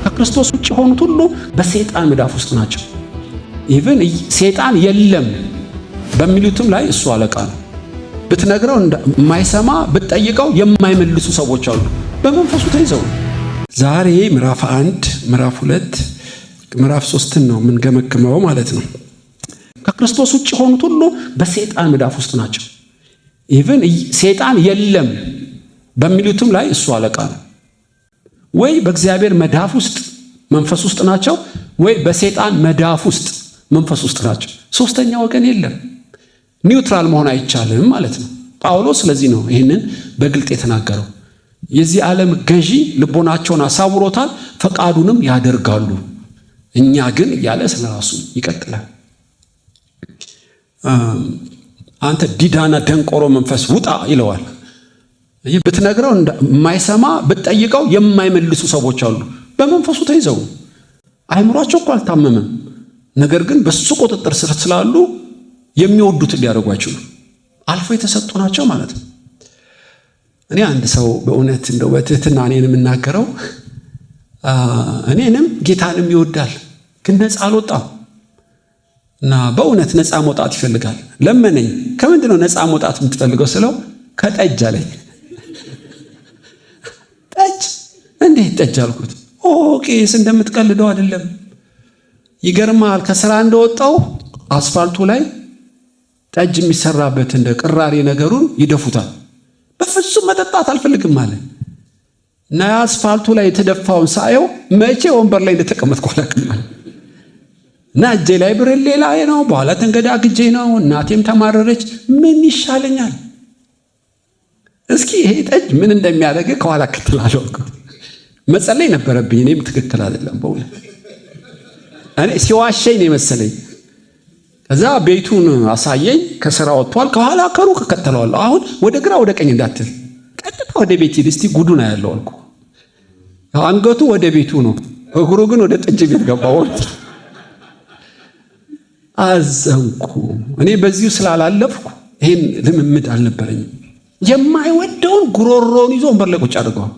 ከክርስቶስ ውጭ የሆኑት ሁሉ በሰይጣን መዳፍ ውስጥ ናቸው። ኢቭን ሰይጣን የለም በሚሉትም ላይ እሱ አለቃ ነው። ብትነግረው የማይሰማ ብትጠይቀው የማይመልሱ ሰዎች አሉ፣ በመንፈሱ ተይዘው። ዛሬ ምዕራፍ 1 ምዕራፍ 2 ምዕራፍ 3 ነው የምንገመግመው ማለት ነው። ከክርስቶስ ውጭ የሆኑት ሁሉ በሰይጣን መዳፍ ውስጥ ናቸው። ኢቭን ሰይጣን የለም በሚሉትም ላይ እሱ አለቃ ነው። ወይ በእግዚአብሔር መዳፍ ውስጥ መንፈስ ውስጥ ናቸው፣ ወይ በሰይጣን መዳፍ ውስጥ መንፈስ ውስጥ ናቸው። ሶስተኛ ወገን የለም። ኒውትራል መሆን አይቻልም ማለት ነው። ጳውሎስ ስለዚህ ነው ይህንን በግልጥ የተናገረው። የዚህ ዓለም ገዢ ልቦናቸውን አሳውሮታል፣ ፈቃዱንም ያደርጋሉ። እኛ ግን እያለ ስለራሱ ይቀጥላል። አንተ ዲዳና ደንቆሮ መንፈስ ውጣ ይለዋል። ብትነግረው የማይሰማ ብትጠይቀው የማይመልሱ ሰዎች አሉ፣ በመንፈሱ ተይዘው። አይምሯቸው እኮ አልታመመም፣ ነገር ግን በሱ ቁጥጥር ስር ስላሉ የሚወዱትን ሊያደርጉ አይችሉም። አልፎ የተሰጡ ናቸው ማለት ነው። እኔ አንድ ሰው በእውነት እንደው በትህትና እኔን የምናገረው እኔንም ጌታንም ይወዳል፣ ግን ነፃ አልወጣም እና በእውነት ነፃ መውጣት ይፈልጋል። ለመነኝ። ከምንድን ነው ነፃ መውጣት የምትፈልገው ስለው ከጠጅ አለኝ። ጠጅ? እንዴት ጠጅ አልኩት። ቄስ እንደምትቀልደው አይደለም። ይገርማል። ከስራ እንደወጣው አስፋልቱ ላይ ጠጅ የሚሰራበት እንደ ቅራሪ ነገሩን ይደፉታል። በፍጹም መጠጣት አልፈልግም አለ እና አስፋልቱ ላይ የተደፋውን ሳየው መቼ ወንበር ላይ እንደተቀመጥኩ አላውቅም አለ እና እጄ ላይ ብርሌ ላይ ነው። በኋላ ተንገዳግጄ ነው። እናቴም ተማረረች። ምን ይሻለኛል? እስኪ ይሄ ጠጅ ምን እንደሚያደርግ ከኋላ ከተላለሁ። መጸለይ ነበረብኝ። እኔም ትክክል አይደለም በእውነት እኔ ሲዋሸኝ ነው የመሰለኝ። ከዛ ቤቱን አሳየኝ። ከስራ ወጥቷል። ከኋላ ከሩቅ ከተለዋለሁ። አሁን ወደ ግራ ወደ ቀኝ እንዳትል፣ ቀጥታ ወደ ቤት ሂድ እስቲ ጉዱን አያለው አልኩ። አንገቱ ወደ ቤቱ ነው፣ እግሩ ግን ወደ ጠጅ ቤት ገባው። አዘንኩ። እኔ በዚሁ ስላላለፍኩ ይሄን ልምምድ አልነበረኝም። የማይወደውን ጉሮሮውን ይዞ ወንበር ላይ ቁጭ አድርገዋል።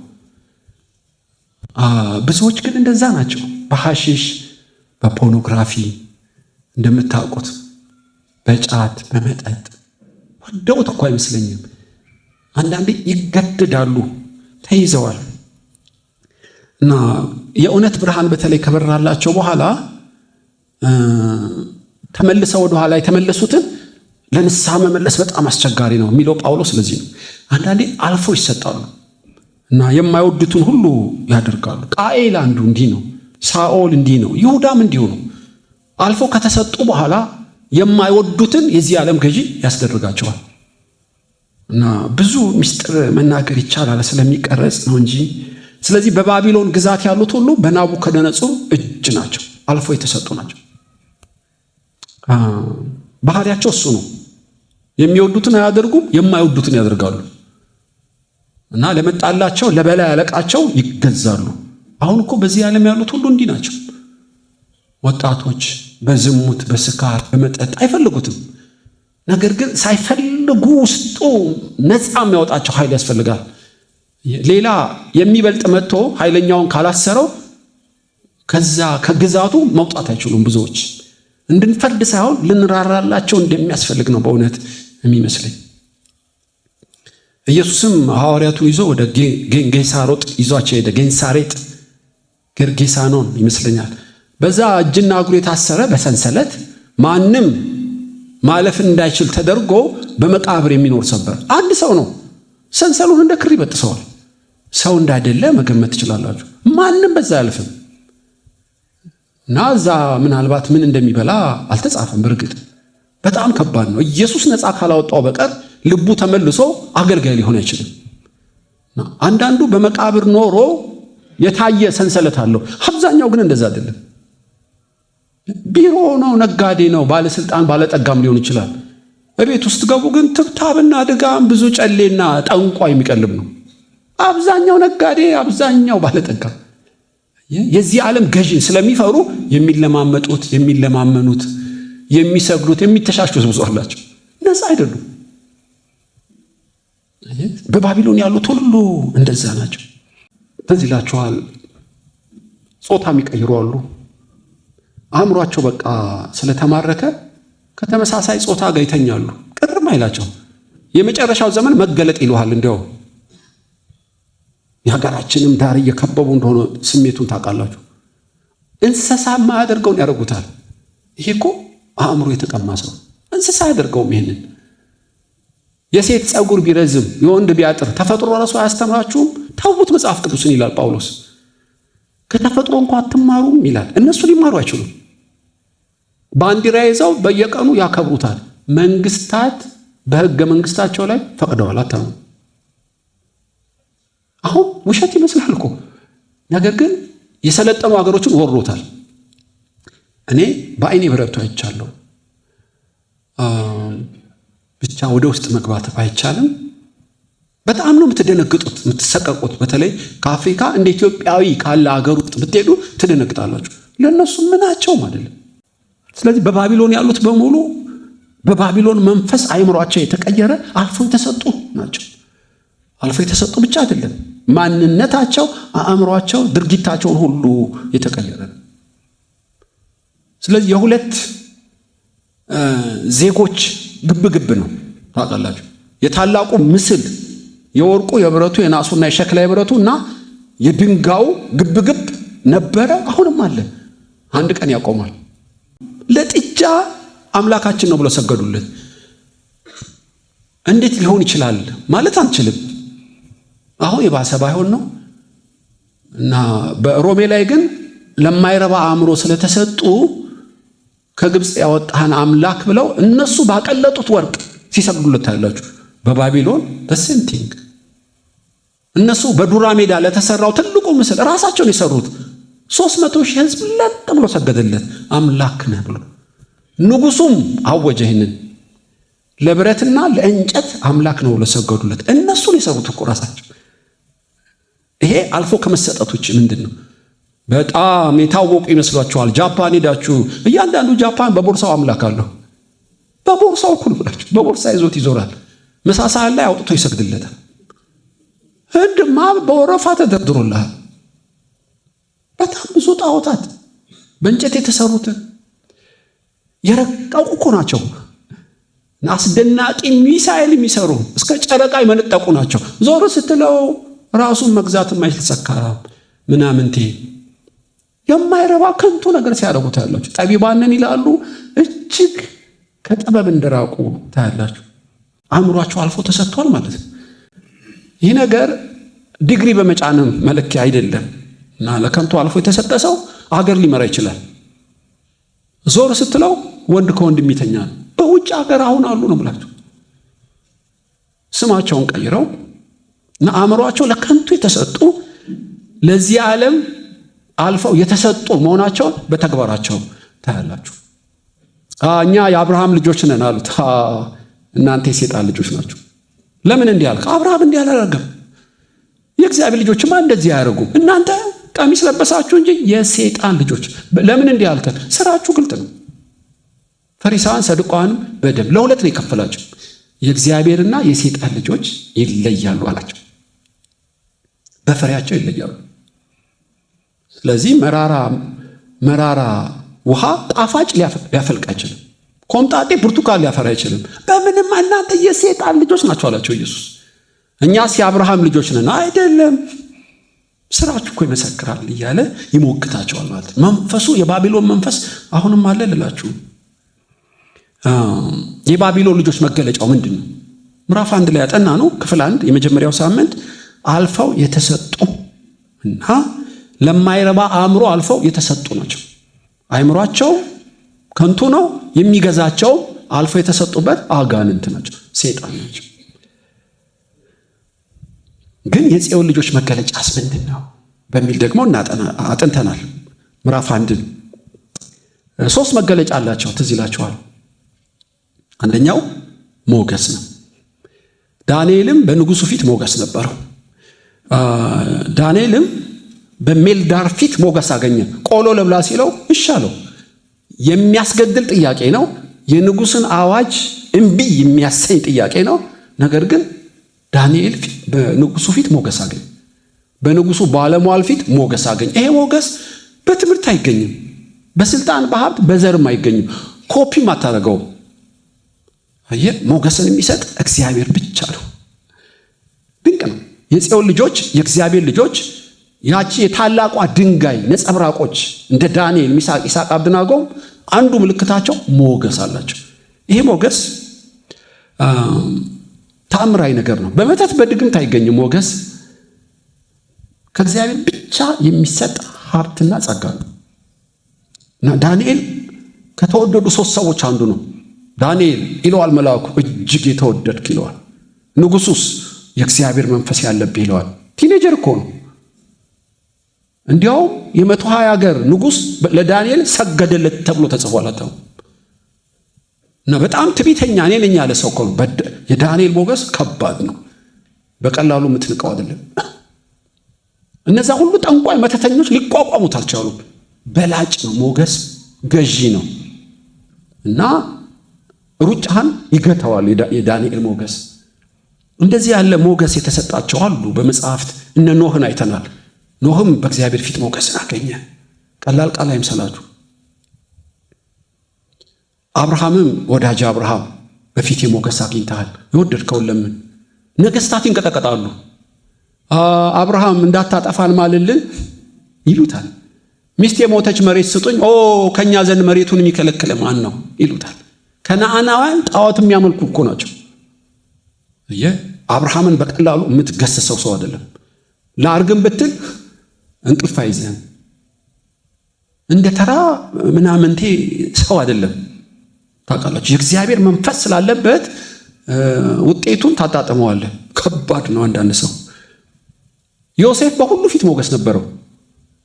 ብዙዎች ግን እንደዛ ናቸው። በሐሺሽ በፖርኖግራፊ እንደምታውቁት በጫት በመጠጥ ወደውት እኮ አይመስለኝም። አንዳንዴ ይገደዳሉ፣ ተይዘዋል። እና የእውነት ብርሃን በተለይ ከበራላቸው በኋላ ተመልሰው ወደ ኋላ የተመለሱትን ለንስሐ መመለስ በጣም አስቸጋሪ ነው የሚለው ጳውሎስ። ስለዚህ ነው አንዳንዴ አልፎ ይሰጣሉ እና የማይወዱትን ሁሉ ያደርጋሉ። ቃኤል አንዱ እንዲህ ነው፣ ሳኦል እንዲህ ነው፣ ይሁዳም እንዲሁ ነው። አልፎ ከተሰጡ በኋላ የማይወዱትን የዚህ ዓለም ገዢ ያስደርጋቸዋል። እና ብዙ ምስጢር መናገር ይቻላል ስለሚቀረጽ ነው እንጂ። ስለዚህ በባቢሎን ግዛት ያሉት ሁሉ በናቡከደነጾር እጅ ናቸው፣ አልፎ የተሰጡ ናቸው። ባህሪያቸው እሱ ነው። የሚወዱትን አያደርጉም፣ የማይወዱትን ያደርጋሉ። እና ለመጣላቸው ለበላይ አለቃቸው ይገዛሉ። አሁን እኮ በዚህ ዓለም ያሉት ሁሉ እንዲህ ናቸው። ወጣቶች በዝሙት በስካር በመጠጥ አይፈልጉትም። ነገር ግን ሳይፈልጉ ውስጡ ነፃ የሚያወጣቸው ኃይል ያስፈልጋል። ሌላ የሚበልጥ መጥቶ ኃይለኛውን ካላሰረው ከዛ ከግዛቱ መውጣት አይችሉም። ብዙዎች እንድንፈርድ ሳይሆን ልንራራላቸው እንደሚያስፈልግ ነው በእውነት የሚመስለኝ። ኢየሱስም ሐዋርያቱን ይዞ ወደ ጌንሳሮጥ ይዟቸው ሄደ። ጌንሳሬጥ ጌርጌሳኖን ይመስለኛል። በዛ እጅና እግሩ የታሰረ በሰንሰለት ማንም ማለፍ እንዳይችል ተደርጎ በመቃብር የሚኖር ሰበር አንድ ሰው ነው። ሰንሰሉን እንደ ክር ይበጥሰዋል። ሰው እንዳይደለ መገመት ትችላላችሁ። ማንም በዛ አያልፍም። እና እዛ ምናልባት ምን እንደሚበላ አልተጻፈም። በእርግጥ በጣም ከባድ ነው። ኢየሱስ ነፃ ካላወጣው በቀር ልቡ ተመልሶ አገልጋይ ሊሆን አይችልም። አንዳንዱ በመቃብር ኖሮ የታየ ሰንሰለት አለው። አብዛኛው ግን እንደዛ አይደለም። ቢሮ ነው፣ ነጋዴ ነው፣ ባለስልጣን ባለጠጋም ሊሆን ይችላል። በቤት ውስጥ ገቡ ግን ትብታብና ድጋም ብዙ ጨሌና ጠንቋ የሚቀልብ ነው። አብዛኛው ነጋዴ፣ አብዛኛው ባለጠጋ የዚህ ዓለም ገዢን ስለሚፈሩ የሚለማመጡት፣ የሚለማመኑት፣ የሚሰግዱት፣ የሚተሻሹት ብዙ አላቸው። ነፃ አይደሉም። በባቢሎን ያሉት ሁሉ እንደዛ ናቸው። በዚህ ላችኋል ጾታ የሚቀይሩ አሉ። አእምሯቸው በቃ ስለተማረከ ከተመሳሳይ ጾታ ጋር ይተኛሉ። ቅርም አይላቸው። የመጨረሻው ዘመን መገለጥ ይሉሃል። እንዲያው የሀገራችንም ዳር እየከበቡ እንደሆነ ስሜቱን ታውቃላችሁ። እንስሳ ማያደርገውን ያደርጉታል። ይሄ እኮ አእምሮ የተቀማ ሰው እንስሳ ያደርገውም። ይሄንን የሴት ጸጉር ቢረዝም የወንድ ቢያጥር ተፈጥሮ ራሱ አያስተምራችሁም? ተውት መጽሐፍ ቅዱስን ይላል ጳውሎስ። ከተፈጥሮ እንኳን አትማሩም ይላል። እነሱ ሊማሩ አይችሉም። ባንዲራ ይዘው በየቀኑ ያከብሩታል። መንግስታት በህገ መንግስታቸው ላይ ፈቅደዋል። አታሙ አሁን ውሸት ይመስላል እኮ ነገር ግን የሰለጠኑ ሀገሮችን ወሮታል። እኔ በአይኔ በረቱ አይቻለሁ። ብቻ ወደ ውስጥ መግባት አይቻልም። በጣም ነው የምትደነግጡት፣ የምትሰቀቁት። በተለይ ከአፍሪካ እንደ ኢትዮጵያዊ ካለ ሀገር ውስጥ ብትሄዱ ትደነግጣላችሁ። ለነሱ ምናቸውም አይደለም። ስለዚህ በባቢሎን ያሉት በሙሉ በባቢሎን መንፈስ አይምሯቸው የተቀየረ አልፈው የተሰጡ ናቸው። አልፈው የተሰጡ ብቻ አይደለም፣ ማንነታቸው፣ አእምሯቸው፣ ድርጊታቸውን ሁሉ የተቀየረ ነው። ስለዚህ የሁለት ዜጎች ግብግብ ነው ታውቃላችሁ። የታላቁ ምስል የወርቁ የብረቱ የናሱና የሸክላ የብረቱ እና የድንጋዩ ግብግብ ነበረ፣ አሁንም አለ። አንድ ቀን ያቆማል። ለጥጃ አምላካችን ነው ብሎ ሰገዱለት። እንዴት ሊሆን ይችላል ማለት አንችልም። አሁን የባሰ ባይሆን ነው እና በሮሜ ላይ ግን ለማይረባ አእምሮ ስለተሰጡ ከግብፅ ያወጣህን አምላክ ብለው እነሱ ባቀለጡት ወርቅ ሲሰግዱለት ታያላችሁ። በባቢሎን በሴንቲንግ እነሱ በዱራ ሜዳ ለተሰራው ትልቁ ምስል ራሳቸውን የሰሩት 300,000 ሕዝብ ለጥ ብሎ ሰገደለት አምላክ ነህ ብሎ። ንጉሱም አወጀ ይህንን ለብረትና ለእንጨት አምላክ ነው ብሎ ሰገዱለት። እነሱን የሰሩት እኮ ራሳቸው። ይሄ አልፎ ከመሰጠት ውጭ ምንድን ነው? በጣም የታወቁ ይመስሏችኋል? ጃፓን ሄዳችሁ እያንዳንዱ ጃፓን በቦርሳው አምላክ አለው። በቦርሳው እኩል ብላችሁ በቦርሳ ይዞት ይዞራል። ምሳ ሰዓት ላይ አውጥቶ ይሰግድለታል። ህንድማ በወረፋ ተደርድሮልሃል። በጣም ብዙ ጣዖታት በእንጨት የተሰሩትን የረቀቁ እኮ ናቸው። አስደናቂ ሚሳኤል የሚሰሩ እስከ ጨረቃ የመነጠቁ ናቸው። ዞር ስትለው ራሱን መግዛት የማይችል ሰካራም ምናምንቴ የማይረባ ከንቱ ነገር ሲያደርጉ ታያላችሁ። ጠቢባንን ይላሉ፣ እጅግ ከጥበብ እንደራቁ ታያላችሁ። አእምሯቸው አልፎ ተሰጥቷል ማለት ነው። ይህ ነገር ዲግሪ በመጫንም መለኪያ አይደለም እና ለከንቱ አልፎ የተሰጠ ሰው አገር ሊመራ ይችላል። ዞር ስትለው ወንድ ከወንድ የሚተኛ ነው። በውጭ ሀገር አሁን አሉ ነው ብላችሁ ስማቸውን ቀይረው እና አእምሯቸው ለከንቱ የተሰጡ ለዚህ ዓለም አልፈው የተሰጡ መሆናቸውን በተግባራቸው ታያላችሁ። እኛ የአብርሃም ልጆች ነን አሉት። እናንተ የሴጣን ልጆች ናችሁ። ለምን እንዲህ አልክ? አብርሃም እንዲህ አላደረገም። የእግዚአብሔር ልጆችማ እንደዚህ አያደርጉም። እናንተ ቀሚስ ለበሳችሁ እንጂ የሴጣን ልጆች። ለምን እንዲህ አልክ? ስራችሁ ግልጥ ነው። ፈሪሳውያን ሰዱቃውያንም በደም ለሁለት ነው የከፈላቸው። የእግዚአብሔርና የሴጣን ልጆች ይለያሉ አላቸው። በፍሬያቸው ይለያሉ። ስለዚህ መራራ ውሃ ጣፋጭ ሊያፈልቅ አይችልም። ኮምጣጤ ብርቱካን ሊያፈራ አይችልም። በምንም እናንተ የሴጣን ልጆች ናቸው አላቸው ኢየሱስ። እኛስ የአብርሃም ልጆች ነን። አይደለም ስራችሁ እኮ ይመሰክራል እያለ ይሞግታቸዋል ማለት ነው። መንፈሱ የባቢሎን መንፈስ አሁንም አለ ልላችሁ። የባቢሎን ልጆች መገለጫው ምንድን ነው? ምዕራፍ 1 ላይ ያጠና ነው። ክፍል 1 የመጀመሪያው ሳምንት አልፈው የተሰጡ እና ለማይረባ አእምሮ አልፈው የተሰጡ ናቸው። አእምሯቸው ከንቱ ነው። የሚገዛቸው አልፈው የተሰጡበት አጋንንት ናቸው፣ ሴጣን ናቸው። ግን የጽዮን ልጆች መገለጫስ ምንድን ነው በሚል ደግሞ አጥንተናል። ምዕራፍ 1 3 መገለጫ አላቸው። ትዝ ይላችኋል። አንደኛው ሞገስ ነው። ዳንኤልም በንጉሱ ፊት ሞገስ ነበረው። ዳንኤልም በሜልዳር ፊት ሞገስ አገኘ። ቆሎ ለብላ ሲለው ይሻለው የሚያስገድል ጥያቄ ነው። የንጉስን አዋጅ እምቢ የሚያሰኝ ጥያቄ ነው። ነገር ግን ዳንኤል በንጉሱ ፊት ሞገስ አገኘ። በንጉሱ ባለሟል ፊት ሞገስ አገኘ። ይሄ ሞገስ በትምህርት አይገኝም፣ በስልጣን በሀብት በዘርም አይገኝም። ኮፒም አታደርገው። አየህ፣ ሞገስን የሚሰጥ እግዚአብሔር ብቻ ነው። ድንቅ ነው። የጽዮን ልጆች፣ የእግዚአብሔር ልጆች ያቺ የታላቋ ድንጋይ ነጸብራቆች እንደ ዳንኤል፣ ሚሳቅ፣ ይስሐቅ፣ አብደናጎ አንዱ ምልክታቸው ሞገስ አላቸው። ይሄ ሞገስ ተአምራዊ ነገር ነው። በመተት በድግምት አይገኝም። ሞገስ ከእግዚአብሔር ብቻ የሚሰጥ ሀብትና ጸጋ ነው እና ዳንኤል ከተወደዱ 3 ሰዎች አንዱ ነው። ዳንኤል ይለዋል መልአኩ፣ እጅግ የተወደድክ ይለዋል። ንጉሱስ የእግዚአብሔር መንፈስ ያለብህ ይለዋል። ቲኔጀር እኮ ነው። እንዲያውም የ120 ሀገር ንጉስ ለዳንኤል ሰገደለት ተብሎ ተጽፏል። እና በጣም ትዕቢተኛ እኔ ነኝ ያለ ሰው እኮ ነው። የዳንኤል ሞገስ ከባድ ነው። በቀላሉ የምትንቀው አይደለም። እነዛ ሁሉ ጠንቋይ መተተኞች ሊቋቋሙት አልቻሉም። በላጭ ነው ሞገስ፣ ገዢ ነው እና ሩጫህን ይገታዋል የዳንኤል ሞገስ። እንደዚህ ያለ ሞገስ የተሰጣቸው አሉ በመጽሐፍት። እነ ኖህን አይተናል። ኖህም በእግዚአብሔር ፊት ሞገስን አገኘ። ቀላል ቃል አይምሰላችሁ። አብርሃምም ወዳጅ አብርሃም በፊቴ ሞገስ አግኝተሃል፣ የወደድከውን ለምን። ነገስታት ይንቀጠቀጣሉ። አብርሃም እንዳታጠፋን ማልልን ይሉታል። ሚስት የሞተች መሬት ስጡኝ፣ ከኛ ዘንድ መሬቱን የሚከለክል ማን ነው ይሉታል። ከነዓናውያን ጣዖት የሚያመልኩ እኮ ናቸው። አብርሃምን በቀላሉ የምትገስሰው ሰው አይደለም። ላርግም ብትል እንቅልፍ አይዘን፣ እንደ ተራ ምናምንቴ ሰው አይደለም። ታውቃላችሁ፣ የእግዚአብሔር መንፈስ ስላለበት ውጤቱን ታጣጥመዋለህ። ከባድ ነው። አንዳንድ ሰው ዮሴፍ በሁሉ ፊት ሞገስ ነበረው።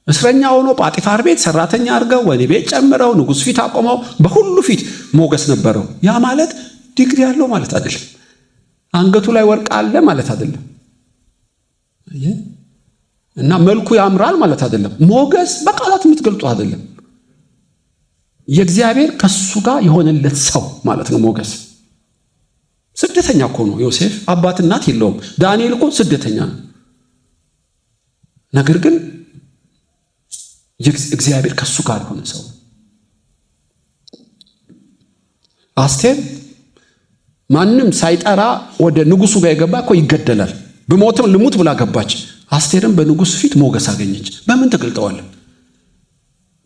እስረኛ ሆኖ ጳጢፋር ቤት ሰራተኛ አድርገው ወህኒ ቤት ጨምረው ንጉሥ ፊት አቆመው፣ በሁሉ ፊት ሞገስ ነበረው። ያ ማለት ዲግሪ ያለው ማለት አይደለም። አንገቱ ላይ ወርቅ አለ ማለት አይደለም። እና መልኩ ያምራል ማለት አይደለም። ሞገስ በቃላት የምትገልጡ አይደለም። የእግዚአብሔር ከሱ ጋር የሆነለት ሰው ማለት ነው ሞገስ። ስደተኛ እኮ ነው ዮሴፍ፣ አባት እናት የለውም። ዳንኤል እኮ ስደተኛ ነው። ነገር ግን እግዚአብሔር ከሱ ጋር የሆነ ሰው። አስቴር ማንም ሳይጠራ ወደ ንጉሱ ጋር የገባ እኮ ይገደላል። በሞትም ልሙት ብላ ገባች። አስቴርም በንጉሱ ፊት ሞገስ አገኘች። በምን ተገልጠዋል?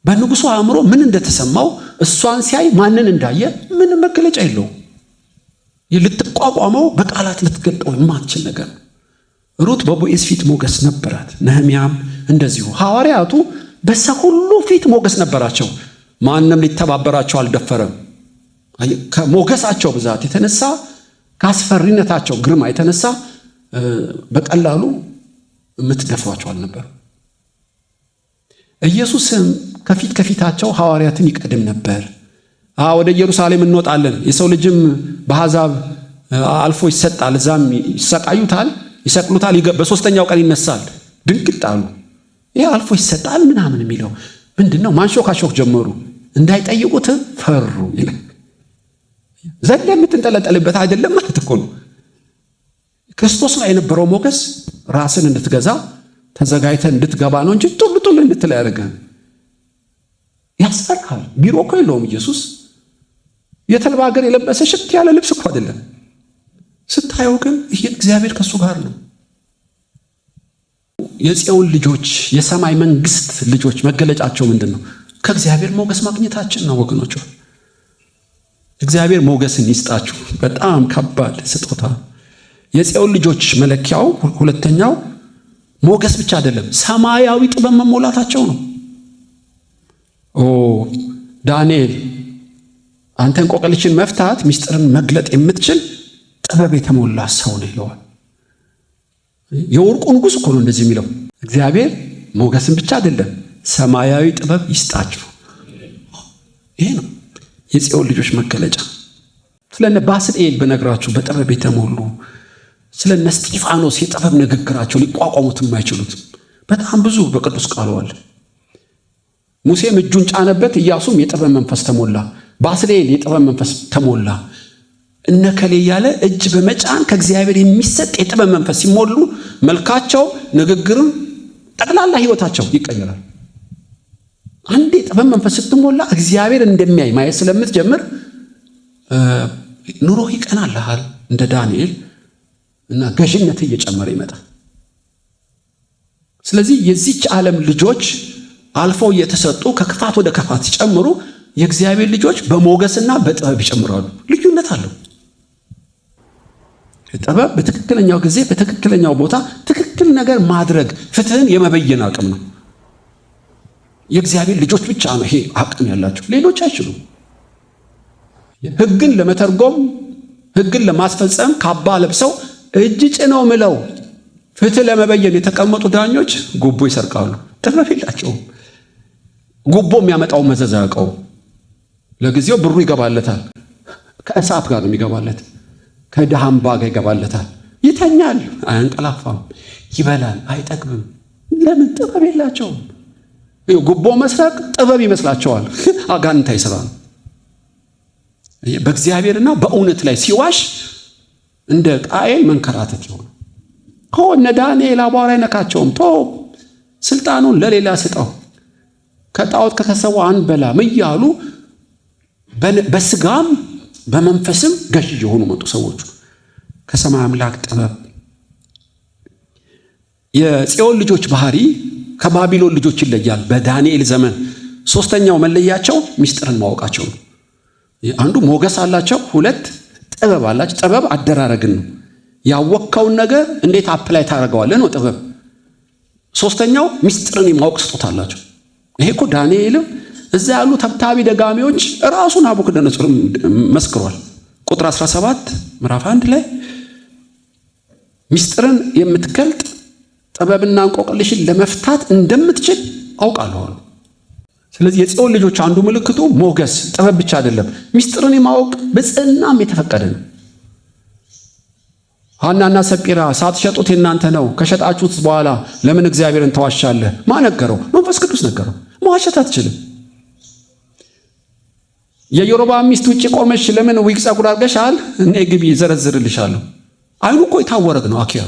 በንጉሱ አእምሮ ምን እንደተሰማው እሷን ሲያይ ማንን እንዳየ ምን መገለጫ የለው። ልትቋቋመው በቃላት ልትገልጠው የማትችል ነገር። ሩት በቦዔዝ ፊት ሞገስ ነበራት። ነህምያም እንደዚሁ። ሐዋርያቱ በሰው ሁሉ ፊት ሞገስ ነበራቸው። ማንም ሊተባበራቸው አልደፈረም። ከሞገሳቸው ብዛት የተነሳ፣ ከአስፈሪነታቸው ግርማ የተነሳ በቀላሉ የምትደፍሯቸው አልነበሩ። ኢየሱስም ከፊታቸው ሐዋርያትን ይቀድም ነበር። ወደ ኢየሩሳሌም እንወጣለን፣ የሰው ልጅም በአሕዛብ አልፎ ይሰጣል፣ እዛም ይሰቃዩታል፣ ይሰቅሉታል፣ በሶስተኛው ቀን ይነሳል። ድንግጥ አሉ። ይሄ አልፎ ይሰጣል ምናምን የሚለው ምንድነው? ማንሾካሾክ ጀመሩ። እንዳይጠይቁት ፈሩ ይላል። ዘለ የምትንጠለጠልበት አይደለም ማለት እኮ ነው። ክርስቶስ ላይ የነበረው ሞገስ ራስን እንድትገዛ ተዘጋጅተን እንድትገባ ነው እንጂ ጡል ጡል እንድትል ያደርጋል። ያስፈራል። ቢሮ እኮ የለውም ኢየሱስ። የተልባ እግር የለበሰ ሽት ያለ ልብስ እኮ አይደለም። ስታየው ግን ይሄ እግዚአብሔር ከሱ ጋር ነው። የጽዮን ልጆች፣ የሰማይ መንግስት ልጆች መገለጫቸው ምንድነው? ከእግዚአብሔር ሞገስ ማግኘታችን ነው ወገኖች። እግዚአብሔር ሞገስን ይስጣችሁ። በጣም ከባድ ስጦታ። የጽዮን ልጆች መለኪያው ሁለተኛው ሞገስ ብቻ አይደለም፣ ሰማያዊ ጥበብ መሞላታቸው ነው። ዳንኤል አንተ እንቆቅልሽን መፍታት ሚስጥርን መግለጥ የምትችል ጥበብ የተሞላ ሰው ነው ይለዋል። የወርቁ ንጉሥ እኮ ነው እንደዚህ የሚለው። እግዚአብሔር ሞገስን ብቻ አይደለም ሰማያዊ ጥበብ ይስጣችሁ። ይሄ ነው የጽዮን ልጆች መገለጫ። ስለነ ባስልኤል በነግራችሁ በጥበብ የተሞሉ፣ ስለነ እስጢፋኖስ የጥበብ ንግግራቸው ሊቋቋሙት የማይችሉት በጣም ብዙ በቅዱስ ቃሉ አለ። ሙሴም እጁን ጫነበት፣ ኢያሱም የጥበብ መንፈስ ተሞላ፣ ባስልኤል የጥበብ መንፈስ ተሞላ። እነከሌ ያለ እጅ በመጫን ከእግዚአብሔር የሚሰጥ የጥበብ መንፈስ ሲሞሉ መልካቸው፣ ንግግርም፣ ጠቅላላ ህይወታቸው ይቀየራል። አንዴ ጥበብ መንፈስ ስትሞላ እግዚአብሔር እንደሚያይ ማየት ስለምትጀምር ኑሮ ይቀናልሃል እንደ ዳንኤል እና ገዥነት እየጨመረ ይመጣል። ስለዚህ የዚች ዓለም ልጆች አልፈው እየተሰጡ ከክፋት ወደ ክፋት ሲጨምሩ የእግዚአብሔር ልጆች በሞገስና በጥበብ ይጨምራሉ። ልዩነት አለው። ጥበብ በትክክለኛው ጊዜ በትክክለኛው ቦታ ትክክል ነገር ማድረግ ፍትህን የመበየን አቅም ነው። የእግዚአብሔር ልጆች ብቻ ነው ይሄ አቅም ያላቸው፣ ሌሎች አይችሉም። ሕግን ለመተርጎም ሕግን ለማስፈጸም ካባ ለብሰው እጅ ጭነው ምለው ፍትህ ለመበየን የተቀመጡ ዳኞች ጉቦ ይሰርቃሉ። ጥበብ የላቸውም። ጉቦ የሚያመጣው መዘዝ ያውቀው። ለጊዜው ብሩ ይገባለታል። ከእሳት ጋር ነው የሚገባለት። ከድሃም ባጋ ይገባለታል። ይተኛል፣ አያንቀላፋም። ይበላል፣ አይጠግብም። ለምን? ጥበብ የላቸውም። ጉቦ መስረቅ ጥበብ ይመስላቸዋል። አጋንንታዊ ስራ ነው። በእግዚአብሔርና በእውነት ላይ ሲዋሽ እንደ ቃየል መንከራተት ይሆን። እነ ዳንኤል አቧራ አይነካቸውም። ስልጣኑን ለሌላ ስጠው፣ ከጣዖት ከተሰዋ አንበላም እያሉ በስጋም በመንፈስም ገዥ የሆኑ መጡ ሰዎቹ። ከሰማይ አምላክ ጥበብ የጽዮን ልጆች ባህሪ ከባቢሎን ልጆች ይለያል። በዳንኤል ዘመን ሶስተኛው መለያቸው ምስጢርን ማወቃቸው ነው። አንዱ ሞገስ አላቸው፣ ሁለት ጥበብ አላቸው። ጥበብ አደራረግን ነው። ያወቅከውን ነገር እንዴት አፕላይ ታደርገዋለህ ነው ጥበብ። ሶስተኛው ምስጢርን የማወቅ ስጦታ አላቸው። ይሄ እኮ ዳንኤልም እዛ ያሉ ተብታቢ ደጋሚዎች ራሱ ናቡከደነፆር መስክሯል። ቁጥር 17 ምዕራፍ 1 ላይ ምስጢርን የምትገልጥ ጥበብና እንቆቅልሽን ለመፍታት እንደምትችል አውቃለሁ። ስለዚህ የጽዮን ልጆች አንዱ ምልክቱ ሞገስ፣ ጥበብ ብቻ አይደለም፣ ምስጢርን የማወቅ ብጽዕናም የተፈቀደ ነው። ሐናና ሰጲራ ሳትሸጡት የናንተ ነው፣ ከሸጣችሁት በኋላ ለምን እግዚአብሔርን ተዋሻለህ? ማን ነገረው? መንፈስ ቅዱስ ነገረው። መዋሸት አትችልም። የኢዮርብዓም ሚስት ውጪ ቆመሽ ለምን ዊግ ጸጉር አድርገሻል? እኔ ግቢ ዘረዝርልሻለሁ። አይኑ እኮ የታወረግ ነው አኪያ።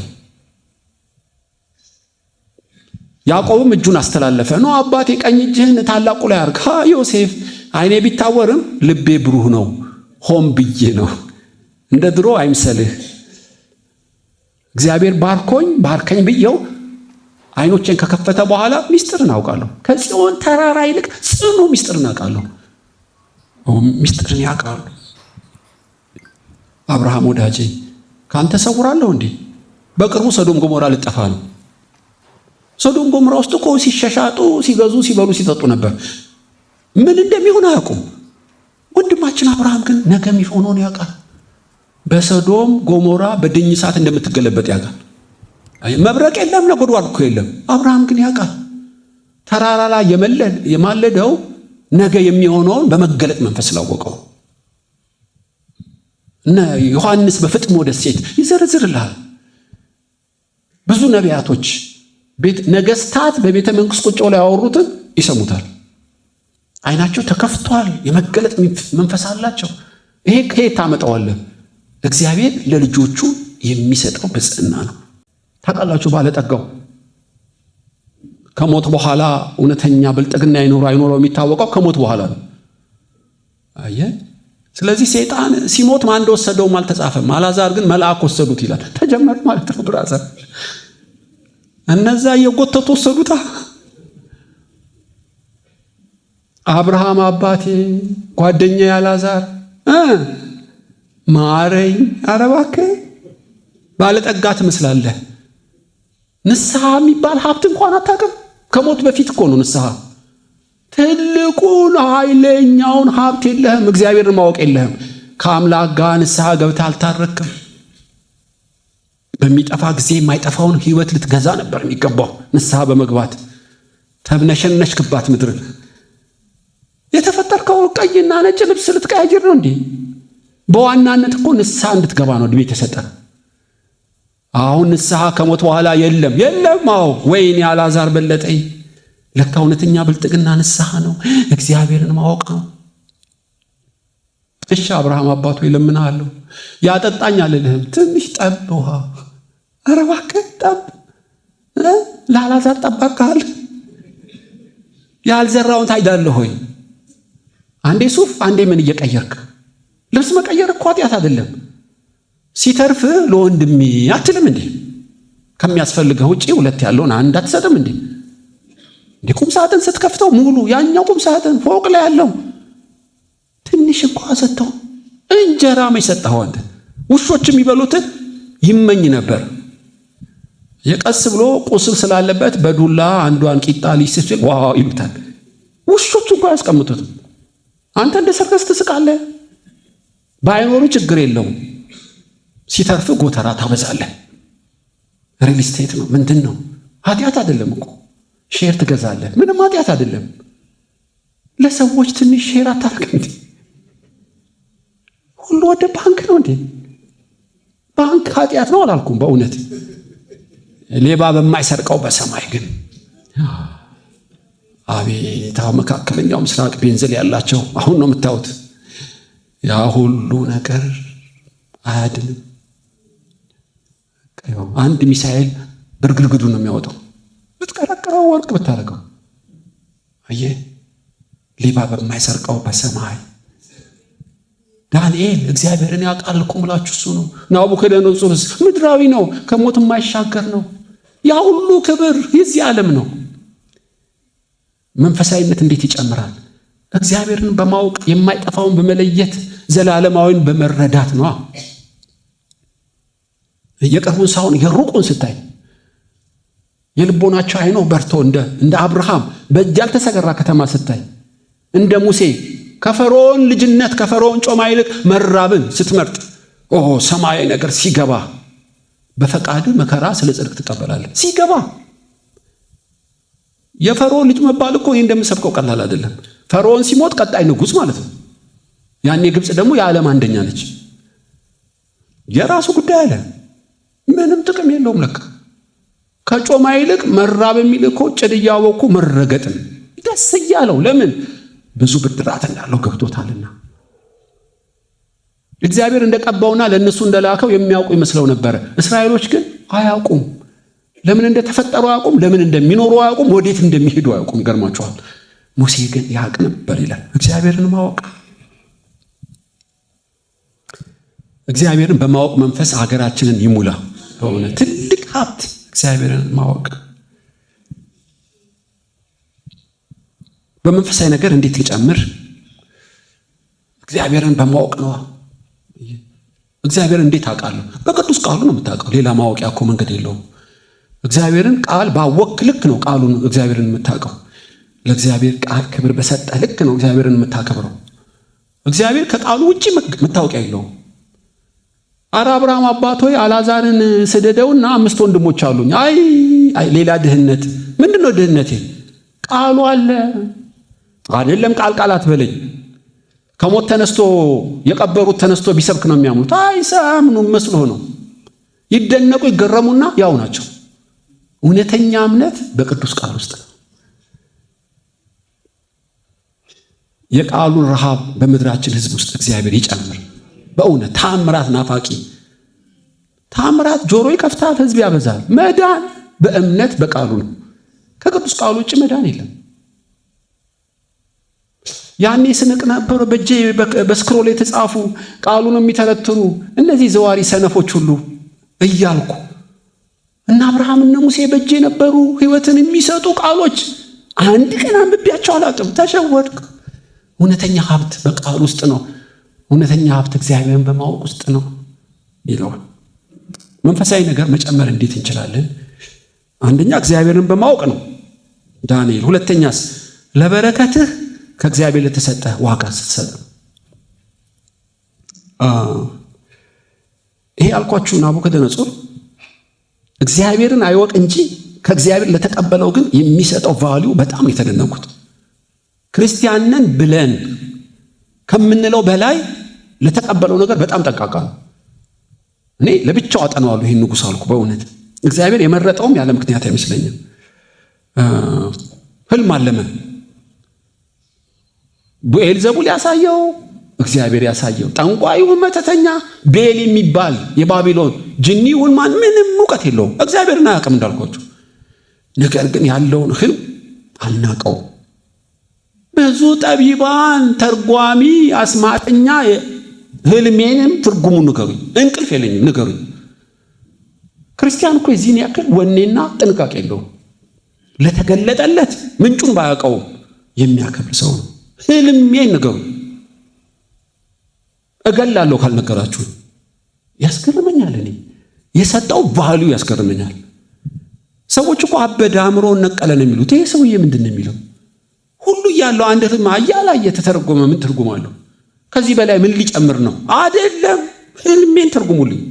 ያዕቆብም እጁን አስተላለፈ። ነው አባቴ ቀኝ እጅህን ታላቁ ላይ አርግ። ዮሴፍ አይኔ ቢታወርም ልቤ ብሩህ ነው፣ ሆም ብዬ ነው፣ እንደ ድሮ አይምሰልህ። እግዚአብሔር ባርከኝ ብዬው አይኖቼን ከከፈተ በኋላ ምስጢርን አውቃለሁ። ከጽዮን ተራራ ይልቅ ጽኑ ምስጢርን አውቃለሁ። ምስጢርን ያውቃሉ። አብርሃም ወዳጄ ካንተ ሰውራለሁ እንዴ? በቅርቡ ሰዶም ገሞራ ልጠፋ ነው። ሰዶም ገሞራ ውስጥ እኮ ሲሸሻጡ፣ ሲገዙ፣ ሲበሉ፣ ሲጠጡ ነበር። ምን እንደሚሆን አያውቁም። ወንድማችን አብርሃም ግን ነገ የሚሆነውን ያውቃል። በሰዶም ገሞራ በድኝ እሳት እንደምትገለበጥ ያውቃል። መብረቅ የለም፣ ነጎድጓድ እኮ የለም። አብርሃም ግን ያውቃል። ተራራ ላይ የማለደው ነገ የሚሆነውን በመገለጥ መንፈስ ስላወቀው። እነ ዮሐንስ በፍጥሞ ደሴት ይዘረዝርልሃል። ብዙ ነቢያቶች ነገስታት በቤተ መንግስት ቁጭ ብለው ያወሩትን ይሰሙታል። አይናቸው ተከፍቷል። የመገለጥ መንፈስ አላቸው። ይሄ ከየት ታመጣዋለህ? እግዚአብሔር ለልጆቹ የሚሰጠው ብጽዕና ነው። ታውቃላችሁ፣ ባለጠጋው ከሞት በኋላ እውነተኛ ብልጥግና አይኖረው የሚታወቀው ከሞት በኋላ ነው። አየህ። ስለዚህ ሰይጣን ሲሞት ማን እንደወሰደውም አልተጻፈም። አልዓዛር ግን መልአክ ወሰዱት ይላል። ተጀመረ ማለት ነው። ብራዘር እነዛ የጎተቱ ወሰዱታ። አብርሃም አባቴ ጓደኛዬ አልዓዛር ማረኝ፣ ኧረ እባክህ ባለጠጋ ትመስላለህ። ንስሐ የሚባል ሀብት እንኳን አታውቅም። ከሞት በፊት እኮ ነው ንስሐ። ትልቁን ኃይለኛውን ሀብት የለህም፣ እግዚአብሔርን ማወቅ የለህም። ከአምላክ ጋር ንስሐ ገብተህ አልታረክም። በሚጠፋ ጊዜ የማይጠፋውን ሕይወት ልትገዛ ነበር የሚገባው። ንስሐ በመግባት ተብነሸነሽክባት ምድር። የተፈጠርከው ቀይና ነጭ ልብስ ልትቀያጅር ነው እንዴ? በዋናነት እኮ ንስሐ እንድትገባ ነው ዕድሜ የተሰጠ። አሁን ንስሐ ከሞት በኋላ የለም። አዎ ወይኔ አልዓዛር በለጠኝ። ለካ እውነተኛ ብልጥግና ንስሐ ነው፣ እግዚአብሔርን ማወቅ ነው። እሺ አብርሃም አባቱ ይለምናለሁ፣ ያጠጣኝ አልልህም፣ ትንሽ ጠብ ውሃ፣ ኧረ እባክህ ጠብ። ለአልዓዛር ጠባቃል። ያልዘራውን ታጭዳለህ ሆይ? አንዴ ሱፍ አንዴ ምን እየቀየርክ? ልብስ መቀየር እኮ ኃጢአት አይደለም። ሲተርፍ ለወንድሜ አትልም እንዴ? ከሚያስፈልገው ውጪ ሁለት ያለውን አንድ አትሰጥም እንዴ? ቁም ሳጥን ስትከፍተው ሙሉ ያኛው ቁም ሳጥን ፎቅ ላይ ያለው ትንሽ እንኳን ሰጥተው እንጀራ መይሰጣው አንተ። ውሾች የሚበሉትን ይመኝ ነበር። የቀስ ብሎ ቁስል ስላለበት በዱላ አንዷን ቂጣ ሊስል ዋው ይሉታል። ውሾቹ እንኳን ያስቀምጡትም። አንተ እንደ ሰርከስ ትስቃለህ። ባይኖሩ ችግር የለውም። ሲተርፍ ጎተራ ታበዛለህ። ሪል ስቴት ነው ምንድን ነው? ኃጢአት አይደለም እኮ። ሼር ትገዛለህ፣ ምንም ኃጢአት አይደለም። ለሰዎች ትንሽ ሼር አታርግ እንዴ? ሁሉ ወደ ባንክ ነው እንዴ? ባንክ ኃጢአት ነው አላልኩም። በእውነት ሌባ በማይሰርቀው በሰማይ ግን አቤት። መካከለኛው ምስራቅ ቤንዝል ያላቸው አሁን ነው የምታዩት። ያ ሁሉ ነገር አያድንም። አንድ ሚሳኤል ብርግርግዱ ነው የሚያወጣው። ብትቀረቅረው ወርቅ ብታረገው። አየህ፣ ሌባ በማይሰርቀው በሰማይ ዳንኤል እግዚአብሔርን ያውቃል እኮ ምላችሁ እሱ ነው። ናቡከደነፆርስ ምድራዊ ነው፣ ከሞት የማይሻገር ነው። ያ ሁሉ ክብር የዚህ ዓለም ነው። መንፈሳዊነት እንዴት ይጨምራል? እግዚአብሔርን በማወቅ የማይጠፋውን በመለየት ዘላለማዊን በመረዳት ነው። የቅርቡን ሳይሆን የሩቁን ስታይ የልቦናቸው አይኖ በርቶ እንደ አብርሃም በእጅ ያልተሰራ ከተማ ስታይ፣ እንደ ሙሴ ከፈርዖን ልጅነት ከፈርዖን ጮማ ይልቅ መራብን ስትመርጥ፣ ሰማያዊ ነገር ሲገባ በፈቃድ መከራ ስለ ጽድቅ ትቀበላለህ። ሲገባ የፈርዖን ልጅ መባል እኮ እንደምሰብከው ቀላል አይደለም። ፈርዖን ሲሞት ቀጣይ ንጉስ ማለት ነው። ያኔ ግብጽ ደግሞ የዓለም አንደኛ ነች። የራሱ ጉዳይ አለ፣ ምንም ጥቅም የለውም ለካ። ከጮማ ይልቅ መራብ የሚል እኮ ጭድ እያወኩ መረገጥን ደስ እያለው። ለምን? ብዙ ብድራት እንዳለው ገብቶታልና። እግዚአብሔር እንደቀባውና ለነሱ እንደላከው የሚያውቁ ይመስለው ነበር። እስራኤሎች ግን አያውቁም። ለምን እንደተፈጠሩ አያውቁም። ለምን እንደሚኖሩ አያውቁም። ወዴት እንደሚሄዱ አያውቁም። ይገርማቸዋል። ሙሴ ግን ያውቅ ነበር ይላል። እግዚአብሔርን ማወቅ፣ እግዚአብሔርን በማወቅ መንፈስ ሀገራችንን ይሙላ። በእውነት ትልቅ ሀብት እግዚአብሔርን ማወቅ። በመንፈሳዊ ነገር እንዴት ልጨምር? እግዚአብሔርን በማወቅ ነው። እግዚአብሔርን እንዴት አውቃለሁ? በቅዱስ ቃሉ ነው የምታውቀው። ሌላ ማወቂያ እኮ መንገድ የለውም። እግዚአብሔርን ቃል ባወቅ ልክ ነው ቃሉን እግዚአብሔርን የምታውቀው። ለእግዚአብሔር ቃል ክብር በሰጠ ልክ ነው እግዚአብሔርን የምታከብረው። እግዚአብሔር ከቃሉ ውጪ መታወቂያ የለውም። አብርሃም አባት ሆይ አልዓዛርን ስደደውና 5 ወንድሞች አሉኝ። አይ ሌላ ድህነት። ምንድነው ድህነቴ? ቃሉ አለ አይደለም። ቃል አትበለኝ። ከሞት ተነስቶ የቀበሩት ተነስቶ ቢሰብክ ነው የሚያምኑት። አይሳምኑ መስሎ ነው። ይደነቁ ይገረሙና ያው ናቸው። እውነተኛ እምነት በቅዱስ ቃል ውስጥ ነው። የቃሉን ረሃብ በምድራችን ሕዝብ ውስጥ እግዚአብሔር ይጨምር። በእውነት ታምራት ናፋቂ፣ ታምራት ጆሮ ይከፍታል፣ ሕዝብ ያበዛል። መዳን በእምነት በቃሉ ነው። ከቅዱስ ቃሉ ውጭ መዳን የለም። ያኔ ስንቅ ነበር በእጄ በስክሮል የተጻፉ ቃሉን የሚተረትሩ እነዚህ ዘዋሪ ሰነፎች ሁሉ እያልኩ እና አብርሃም እና ሙሴ በእጄ ነበሩ ሕይወትን የሚሰጡ ቃሎች። አንድ ቀን አንብቤያቸው አላውቅም። ተሸወድኩ። እውነተኛ ሀብት በቃል ውስጥ ነው። እውነተኛ ሀብት እግዚአብሔርን በማወቅ ውስጥ ነው ይለዋል። መንፈሳዊ ነገር መጨመር እንዴት እንችላለን? አንደኛ እግዚአብሔርን በማወቅ ነው ዳንኤል። ሁለተኛስ ለበረከትህ ከእግዚአብሔር ለተሰጠ ዋጋ ስትሰጥ። ይሄ አልኳችሁ ናቡከደነፆር እግዚአብሔርን አይወቅ እንጂ ከእግዚአብሔር ለተቀበለው ግን የሚሰጠው ቫልዩ በጣም የተደነቁት። ክርስቲያንን ብለን ከምንለው በላይ ለተቀበለው ነገር በጣም ጠንቃቃ ነው። እኔ ለብቻው አጠናዋለሁ ይህን ንጉሥ አልኩ። በእውነት እግዚአብሔር የመረጠውም ያለ ምክንያት አይመስለኝም። ህልም አለመ። ብዔልዜቡል ያሳየው እግዚአብሔር ያሳየው። ጠንቋዩ መተተኛ ቤል የሚባል የባቢሎን ጅኒውን ማን ምንም እውቀት የለውም። እግዚአብሔርን አያውቅም እንዳልኳችሁ። ነገር ግን ያለውን ህልም አልናቀው። ብዙ ጠቢባን፣ ተርጓሚ፣ አስማተኛ ህልሜንም ትርጉሙን ንገሩኝ፣ እንቅልፍ የለኝም ንገሩኝ። ክርስቲያን እኮ የዚህን ያክል ወኔና ጥንቃቄ የለውም። ለተገለጠለት ምንጩን ባያውቀውም የሚያከብር ሰው ነው። ህልሜን ንገሩኝ፣ እገላለሁ ካልነገራችሁ ያስገርመኛል። እኔ የሰጠው ቫልዩ ያስገርመኛል። ሰዎች እኮ አበደ አእምሮን ነቀለ ነው የሚሉት። ይሄ ሰውዬ ምንድን ነው የሚለው? ሁሉ እያለው አንድ ህልም አያላየ ተተረጎመ። ምን ትርጉም አለው? ከዚህ በላይ ምን ሊጨምር ነው? አይደለም፣ ህልሜን ተርጉሙልኝ።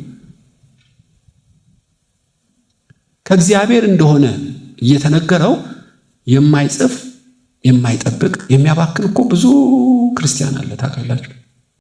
ከእግዚአብሔር እንደሆነ እየተነገረው የማይጽፍ የማይጠብቅ የሚያባክን እኮ ብዙ ክርስቲያን አለ ታውቃላችሁ።